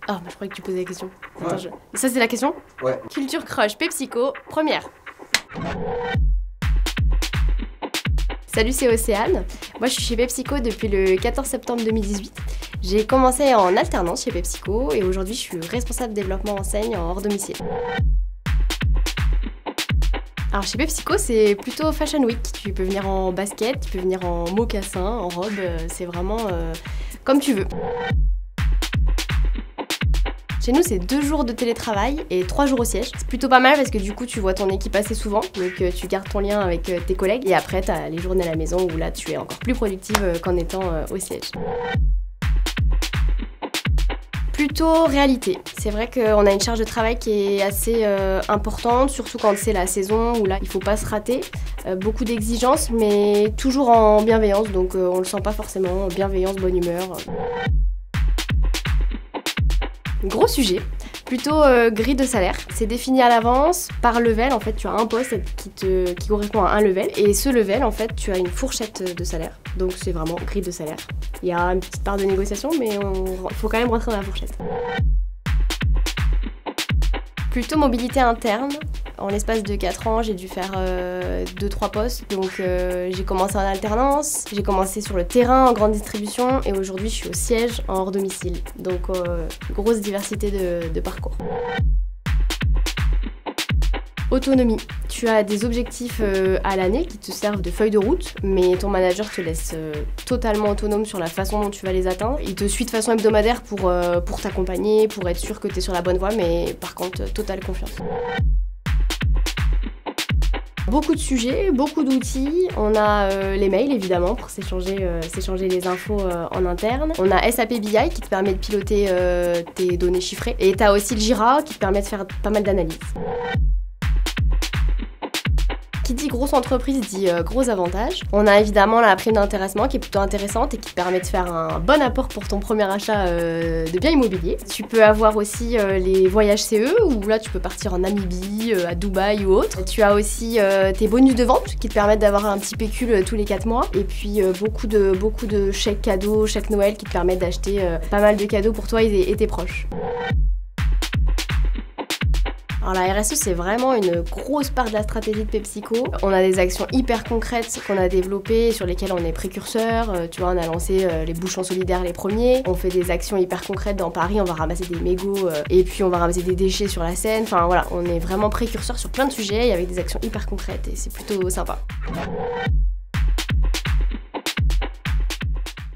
Ah, bah je croyais que tu posais la question. Ouais. Attends, ça c'est la question? Ouais. Culture crush PepsiCo, première. Salut, c'est Océane. Moi, je suis chez PepsiCo depuis le 14 septembre 2018. J'ai commencé en alternance chez PepsiCo et aujourd'hui, je suis responsable développement enseigne en hors domicile. Alors chez PepsiCo, c'est plutôt Fashion Week. Tu peux venir en basket, tu peux venir en mocassin, en robe, c'est vraiment comme tu veux. Chez nous, c'est 2 jours de télétravail et 3 jours au siège. C'est plutôt pas mal parce que du coup, tu vois ton équipe assez souvent, donc tu gardes ton lien avec tes collègues et après, t'as les journées à la maison où là, tu es encore plus productive qu'en étant au siège. Plutôt réalité. C'est vrai qu'on a une charge de travail qui est assez importante, surtout quand c'est la saison où là, il faut pas se rater. Beaucoup d'exigences, mais toujours en bienveillance, donc on le sent pas forcément. Bienveillance, bonne humeur. Gros sujet, plutôt grille de salaire. C'est défini à l'avance par level. En fait, tu as un poste qui correspond à un level. Et ce level, en fait, tu as une fourchette de salaire. Donc c'est vraiment grille de salaire. Il y a une petite part de négociation, mais il faut quand même rentrer dans la fourchette. Plutôt mobilité interne. En l'espace de 4 ans, j'ai dû faire 2-3 postes. Donc j'ai commencé en alternance, j'ai commencé sur le terrain en grande distribution et aujourd'hui je suis au siège en hors domicile. Donc grosse diversité de parcours. Autonomie. Tu as des objectifs à l'année qui te servent de feuille de route, mais ton manager te laisse totalement autonome sur la façon dont tu vas les atteindre. Il te suit de façon hebdomadaire pour t'accompagner, pour être sûr que tu es sur la bonne voie, mais par contre, totale confiance. Beaucoup de sujets, beaucoup d'outils. On a les mails évidemment pour s'échanger les infos en interne. On a SAP BI qui te permet de piloter tes données chiffrées. Et tu as aussi le Jira qui te permet de faire pas mal d'analyses. Qui dit grosse entreprise dit gros avantages. On a évidemment la prime d'intéressement qui est plutôt intéressante et qui te permet de faire un bon apport pour ton premier achat de biens immobiliers. Tu peux avoir aussi les voyages CE où là tu peux partir en Namibie, à Dubaï ou autre. Tu as aussi tes bonus de vente qui te permettent d'avoir un petit pécule tous les 4 mois. Et puis beaucoup de chèques cadeaux, chèques Noël qui te permettent d'acheter pas mal de cadeaux pour toi et tes proches. Alors la RSE, c'est vraiment une grosse part de la stratégie de PepsiCo. On a des actions hyper concrètes qu'on a développées, sur lesquelles on est précurseur. Tu vois, on a lancé les bouchons solidaires les premiers. On fait des actions hyper concrètes dans Paris, on va ramasser des mégots et puis on va ramasser des déchets sur la Seine. Enfin voilà, on est vraiment précurseur sur plein de sujets et avec des actions hyper concrètes et c'est plutôt sympa.